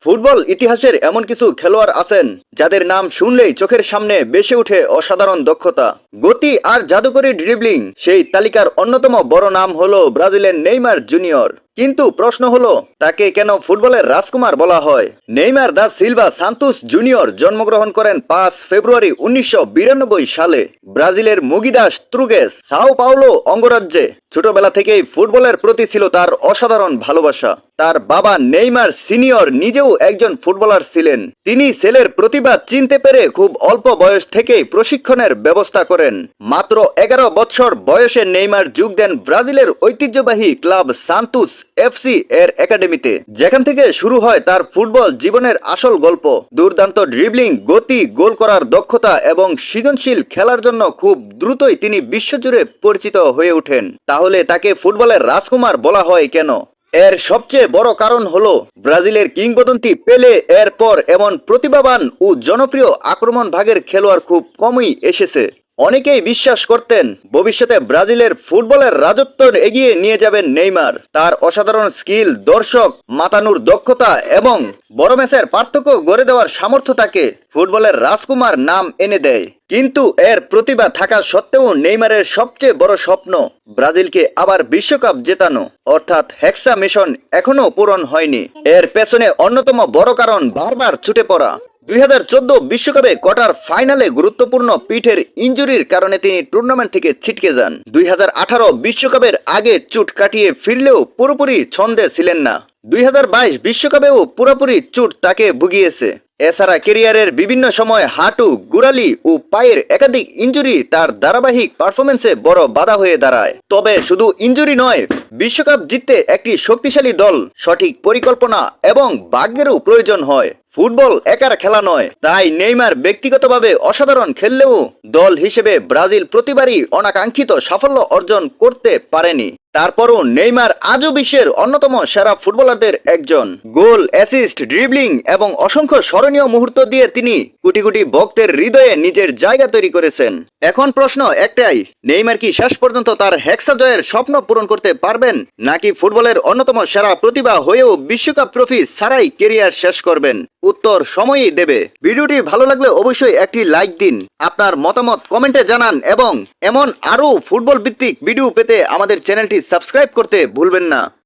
Football ইতিহাসের এমন কিছু খেলোয়াড় আছেন যাদের নাম শুনলেই চোখের সামনে ভেসে ওঠে অসাধারণ দক্ষতা, গতি আর জাদুকরী ড্রিবলিং। সেই তালিকার অন্যতম বড় নাম হলো ব্রাজিলের নেইমার জুনিয়র। কিন্তু প্রশ্ন হলো, তাকে কেন ফুটবলের রাজকুমার বলা হয়? Neymar da Silva Santos junior জন্মগ্রহণ করেন 5 ফেব্রুয়ারি 1992 সালে ব্রাজিলের মুগিদাস ত্রুগেস, সাও পাওলো অঙ্গরাজ্যে। ছোটবেলা থেকেই ফুটবলের প্রতি ছিল তার অসাধারণ ভালোবাসা। তার বাবা নেইমার সিনিয়র নিজেও একজন ফুটবলার ছিলেন। তিনি ছেলের প্রতিভা চিনতে পেরে খুব অল্প বয়স থেকেই প্রশিক্ষণের ব্যবস্থা করেন। মাত্র 11 বছর বয়সে নেইমার যোগ দেন ব্রাজিলের ঐতিহ্যবাহী ক্লাব সান্তোস এফসি এর একাডেমিতে, যেখান থেকে শুরু হয় তার ফুটবল জীবনের আসল গল্প। দুর্দান্ত ড্রিবলিং, গতি, গোল করার দক্ষতা এবং সৃজনশীল খেলার জন্য খুব দ্রুতই তিনি বিশ্বজুড়ে পরিচিত হয়ে ওঠেন। তাহলে তাকে ফুটবলের রাজকুমার বলা হয় কেন? এর সবচেয়ে বড় কারণ হলো ব্রাজিলের কিংবদন্তি পেলে এর পর এমন প্রতিভাবান ও জনপ্রিয় আক্রমণ ভাগের খেলোয়াড় খুব কমই এসেছে। অনেকেই বিশ্বাস করতেন ভবিষ্যতে ব্রাজিলের ফুটবলের রাজত্ব এগিয়ে নিয়ে যাবেন নেইমার। তার অসাধারণ স্কিল, দর্শক মাতানোর দক্ষতা এবং বড় ম্যাচের পার্থক্য গড়ে দেওয়ার সামর্থ্য তাকে ফুটবলের রাজকুমার নাম এনে দেয়। কিন্তু এর প্রতিভা থাকা সত্ত্বেও নেইমারের সবচেয়ে বড় স্বপ্ন ব্রাজিলকে আবার বিশ্বকাপ জেতানো, অর্থাৎ হেক্সা মিশন এখনো পূরণ হয়নি। এর পেছনে অন্যতম বড় কারণ বারবার ছুটে পড়া। 2014 বিশ্বকাপে কোয়ার্টার ফাইনালে গুরুত্বপূর্ণ পিঠের ইনজুরির কারণে তিনি টুর্নামেন্ট থেকে ছিটকে যান। 2018 বিশ্বকাপের আগে চোট কাটিয়ে ফিরলেও পুরোপুরি ছন্দে ছিলেন না। 2022 বিশ্বকাপেও পুরোপুরি চোট তাকে ভুগিয়েছে। এছাড়া ক্যারিয়ারের বিভিন্ন সময় হাঁটু, গোড়ালি ও পায়ের একাধিক ইনজুরি তার ধারাবাহিক পারফরমেন্সে বড় বাধা হয়ে দাঁড়ায়। তবে শুধু ইনজুরি নয়, বিশ্বকাপ জিততে একটি শক্তিশালী দল, সঠিক পরিকল্পনা এবং ভাগ্যেরও প্রয়োজন হয়। ফুটবল একার খেলা নয়। তাই নেইমার ব্যক্তিগতভাবে অসাধারণ খেললেও দল হিসেবে ব্রাজিল প্রতিবারই অনাকাঙ্ক্ষিত সাফল্য অর্জন করতে পারেনি। তারপরও নেইমার আজও বিশ্বের অন্যতম সেরা ফুটবলারদের একজন। গোল, অ্যাসিস্ট, ড্রিবলিং এবং অসংখ্য স্মরণীয় মুহূর্ত দিয়ে তিনি কোটি কোটি ভক্তের হৃদয়ে নিজের জায়গা তৈরি করেছেন। এখন প্রশ্ন একটাই, নেইমার কি শেষ পর্যন্ত তার হেক্সা জয়ের স্বপ্ন পূরণ করতে পারবেন, নাকি ফুটবলের অন্যতম সেরা প্রতিভা হয়েও বিশ্বকাপ ট্রফি ছাড়াই ক্যারিয়ার শেষ করবেন? উত্তর সময়ই দেবে। ভিডিওটি ভালো লাগলে অবশ্যই একটি লাইক দিন, আপনার মতামত কমেন্টে জানান এবং এমন আরো ফুটবল ভিত্তিক ভিডিও পেতে আমাদের চ্যানেলটি সাবস্ক্রাইব করতে ভুলবেন না।